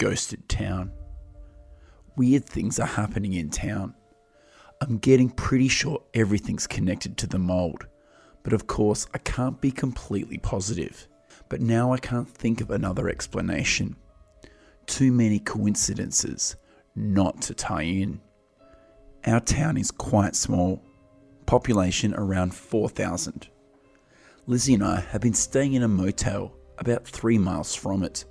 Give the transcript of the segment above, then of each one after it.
ghosted town. Weird things are happening in town. I'm getting pretty sure everything's connected to the mold, but of course I can't be completely positive. But now I can't think of another explanation. Too many coincidences not to tie in. Our town is quite small, population around 4,000. Lizzie and I have been staying in a motel about 3 miles from it,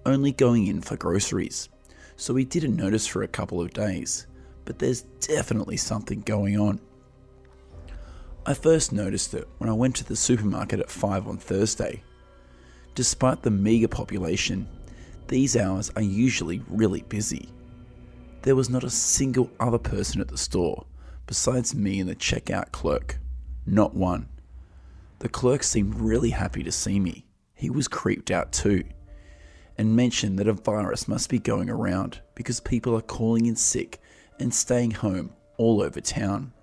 only going in for groceries, so we didn't notice for a couple of days, but there's definitely something going on. I first noticed it when I went to the supermarket at 5 on Thursday. Despite the meagre population, these hours are usually really busy. There was not a single other person at the store besides me and the checkout clerk. Not one. The clerk seemed really happy to see me. He was creeped out too, and mentioned that a virus must be going around because people are calling in sick and staying home all over town.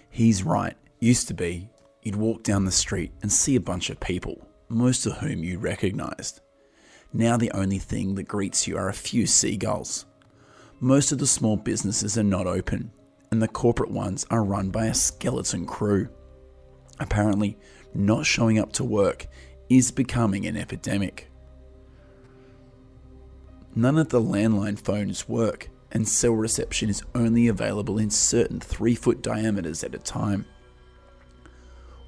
He's right. Used to be, you'd walk down the street and see a bunch of people, most of whom you recognised. Now the only thing that greets you are a few seagulls. Most of the small businesses are not open, and the corporate ones are run by a skeleton crew. Apparently, not showing up to work is becoming an epidemic. None of the landline phones work, and cell reception is only available in certain 3-foot diameters at a time.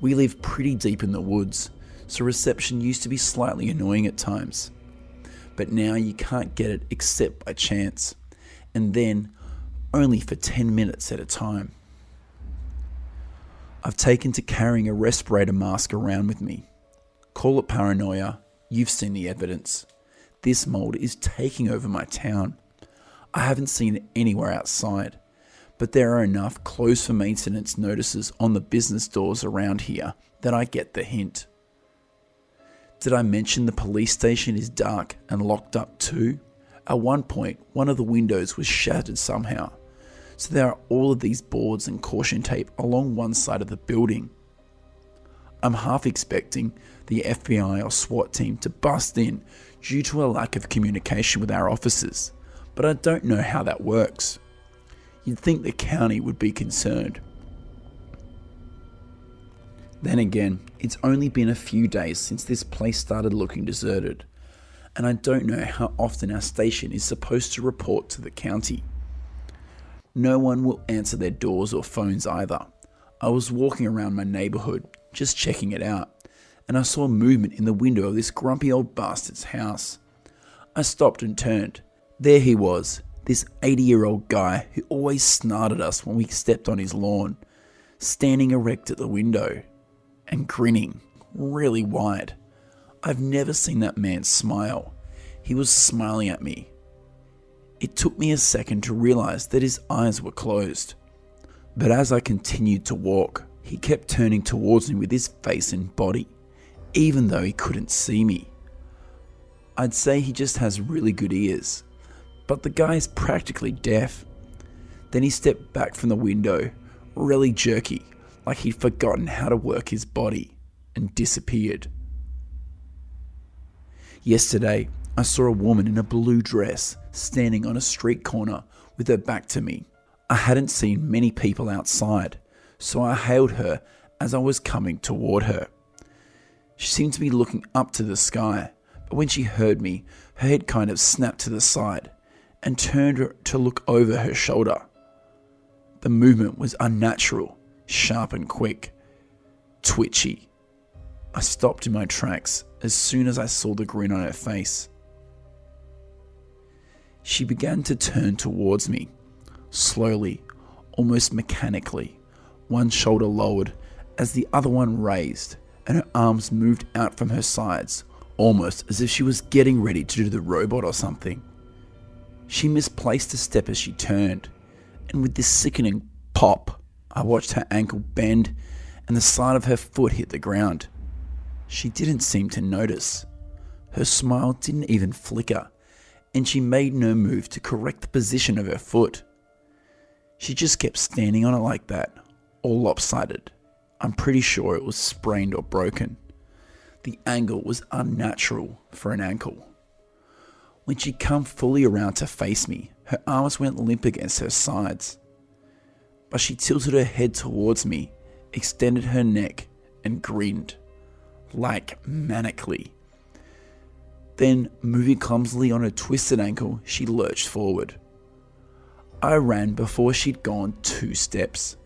We live pretty deep in the woods, so reception used to be slightly annoying at times. But now you can't get it except by chance, and then only for 10 minutes at a time. I've taken to carrying a respirator mask around with me. Call it paranoia, you've seen the evidence. This mold is taking over my town. I haven't seen it anywhere outside, but there are enough closed for maintenance notices on the business doors around here that I get the hint. Did I mention the police station is dark and locked up too? At one point, one of the windows was shattered somehow, so there are all of these boards and caution tape along one side of the building. I'm half expecting the FBI or SWAT team to bust in due to a lack of communication with our officers, but I don't know how that works. You'd think the county would be concerned. Then again, it's only been a few days since this place started looking deserted, and I don't know how often our station is supposed to report to the county. No one will answer their doors or phones either. I was walking around my neighbourhood, just checking it out, and I saw movement in the window of this grumpy old bastard's house. I stopped and turned. There he was, this 80-year-old guy who always snarled at us when we stepped on his lawn, standing erect at the window and grinning really wide. I've never seen that man smile. He was smiling at me. It took me a second to realize that his eyes were closed. But as I continued to walk, he kept turning towards me with his face and body, even though he couldn't see me. I'd say he just has really good ears, but the guy's practically deaf. Then he stepped back from the window, really jerky, like he'd forgotten how to work his body, and disappeared. Yesterday, I saw a woman in a blue dress standing on a street corner with her back to me. I hadn't seen many people outside, so I hailed her as I was coming toward her. She seemed to be looking up to the sky, but when she heard me, her head kind of snapped to the side and turned to look over her shoulder. The movement was unnatural, sharp and quick, twitchy. I stopped in my tracks as soon as I saw the grin on her face. She began to turn towards me, slowly, almost mechanically, one shoulder lowered as the other one raised, and her arms moved out from her sides, almost as if she was getting ready to do the robot or something. She misplaced a step as she turned, and with this sickening pop, I watched her ankle bend and the side of her foot hit the ground. She didn't seem to notice. Her smile didn't even flicker, and she made no move to correct the position of her foot. She just kept standing on it like that, all lopsided. I'm pretty sure it was sprained or broken. The angle was unnatural for an ankle. When she'd come fully around to face me, her arms went limp against her sides. But she tilted her head towards me, extended her neck, and grinned, like manically. Then, moving clumsily on her twisted ankle, she lurched forward. I ran before she'd gone 2 steps,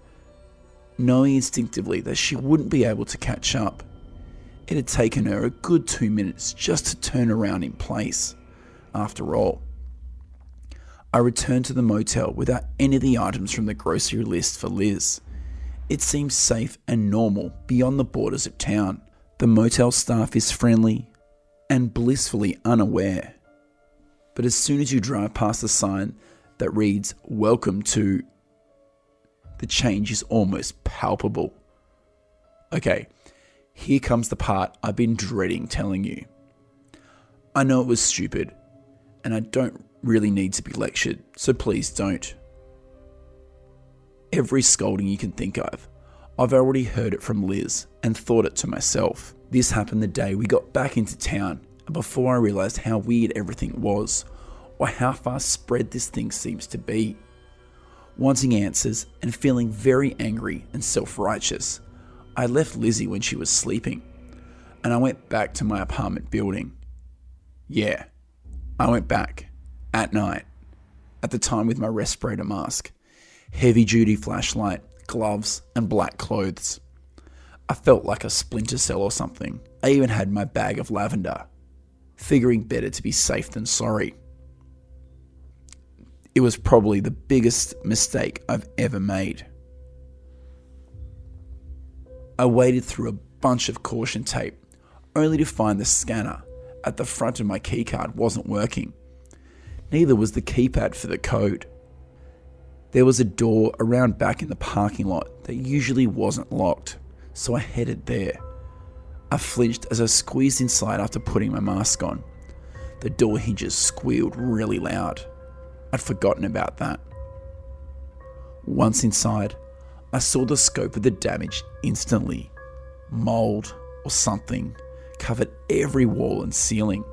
knowing instinctively that she wouldn't be able to catch up. It had taken her a good 2 minutes just to turn around in place. After all, I returned to the motel without any of the items from the grocery list for Liz. It seemed safe and normal beyond the borders of town. The motel staff is friendly and blissfully unaware. But as soon as you drive past the sign that reads, "Welcome to," the change is almost palpable. Okay, here comes the part I've been dreading telling you. I know it was stupid, and I don't really need to be lectured, so please don't. Every scolding you can think of, I've already heard it from Liz and thought it to myself. This happened the day we got back into town, and before I realised how weird everything was, or how far spread this thing seems to be. Wanting answers and feeling very angry and self-righteous, I left Lizzie when she was sleeping, and I went back to my apartment building. Yeah, I went back, at night, at the time with my respirator mask, heavy-duty flashlight, gloves, and black clothes. I felt like a Splinter Cell or something. I even had my bag of lavender, figuring better to be safe than sorry. It was probably the biggest mistake I've ever made. I waded through a bunch of caution tape, only to find the scanner at the front of my keycard wasn't working. Neither was the keypad for the code. There was a door around back in the parking lot that usually wasn't locked, so I headed there. I flinched as I squeezed inside after putting my mask on. The door hinges squealed really loud. I'd forgotten about that. Once inside, I saw the scope of the damage instantly. Mold or something covered every wall and ceiling.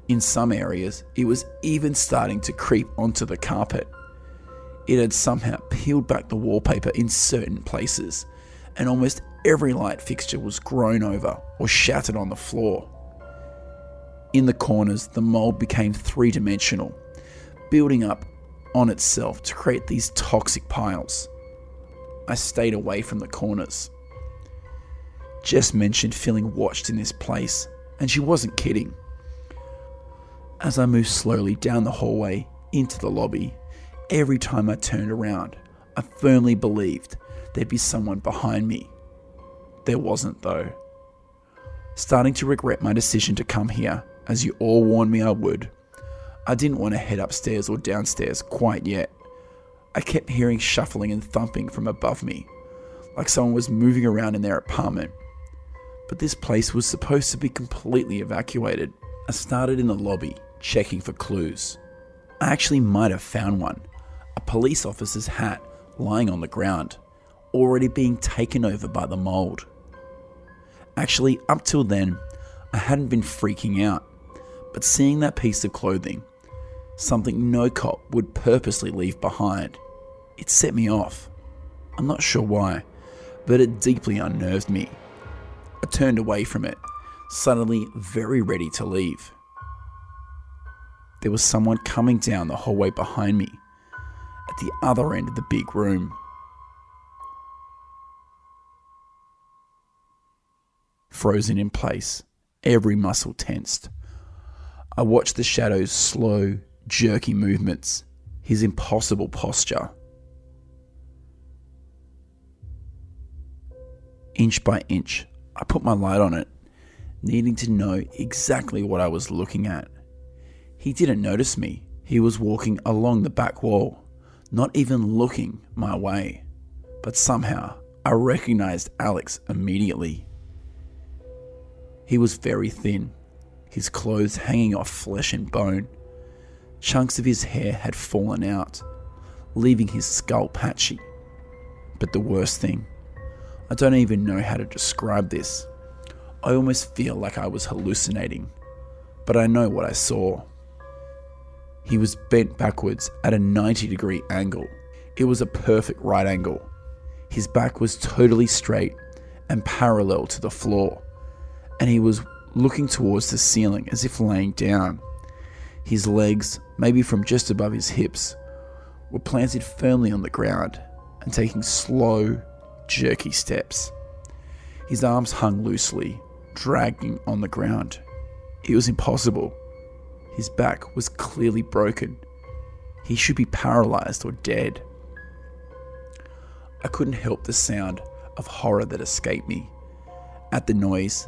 In some areas, it was even starting to creep onto the carpet. It had somehow peeled back the wallpaper in certain places, and almost every light fixture was grown over or shattered on the floor. In the corners, the mold became 3-dimensional, building up on itself to create these toxic piles. I stayed away from the corners. Jess mentioned feeling watched in this place, and she wasn't kidding. As I moved slowly down the hallway into the lobby, every time I turned around, I firmly believed there'd be someone behind me. There wasn't, though. Starting to regret my decision to come here, as you all warned me I would, I didn't want to head upstairs or downstairs quite yet. I kept hearing shuffling and thumping from above me, like someone was moving around in their apartment. But this place was supposed to be completely evacuated. I started in the lobby, checking for clues. I actually might have found one, a police officer's hat lying on the ground, already being taken over by the mold. Actually, up till then, I hadn't been freaking out, but seeing that piece of clothing, something no cop would purposely leave behind, it set me off. I'm not sure why, but it deeply unnerved me. I turned away from it, suddenly very ready to leave. There was someone coming down the hallway behind me, at the other end of the big room. Frozen in place, every muscle tensed. I watched the shadow's slow, jerky movements, his impossible posture. Inch by inch, I put my light on it, needing to know exactly what I was looking at. He didn't notice me. He was walking along the back wall, not even looking my way. But somehow, I recognized Alex immediately. He was very thin, his clothes hanging off flesh and bone. Chunks of his hair had fallen out, leaving his skull patchy. But the worst thing, I don't even know how to describe this. I almost feel like I was hallucinating, but I know what I saw. He was bent backwards at a 90-degree angle. It was a perfect right angle. His back was totally straight and parallel to the floor, and he was looking towards the ceiling as if laying down. His legs, maybe from just above his hips, were planted firmly on the ground and taking slow, jerky steps. His arms hung loosely, dragging on the ground. It was impossible. His back was clearly broken. He should be paralyzed or dead. I couldn't help the sound of horror that escaped me. At the noise,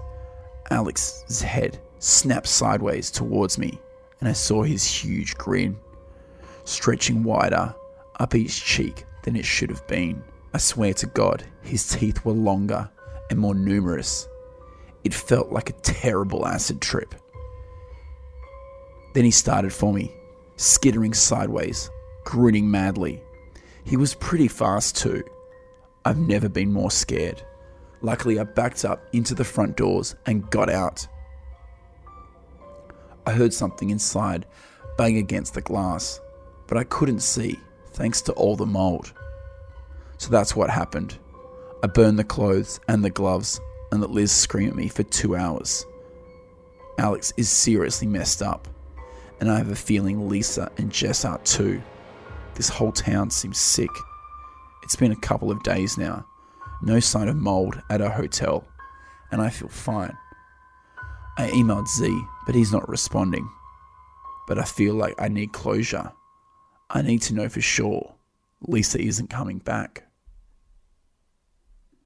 Alex's head snapped sideways towards me, and I saw his huge grin, stretching wider up each cheek than it should have been. I swear to God, his teeth were longer and more numerous. It felt like a terrible acid trip. Then he started for me, skittering sideways, grinning madly. He was pretty fast too. I've never been more scared. Luckily, I backed up into the front doors and got out. I heard something inside bang against the glass, but I couldn't see thanks to all the mold. So that's what happened. I burned the clothes and the gloves and let Liz scream at me for 2 hours. Alex is seriously messed up, and I have a feeling Lisa and Jess are too. This whole town seems sick. It's been a couple of days now. No sign of mold at our hotel, and I feel fine. I emailed Z, but he's not responding. But I feel like I need closure. I need to know for sure Lisa isn't coming back.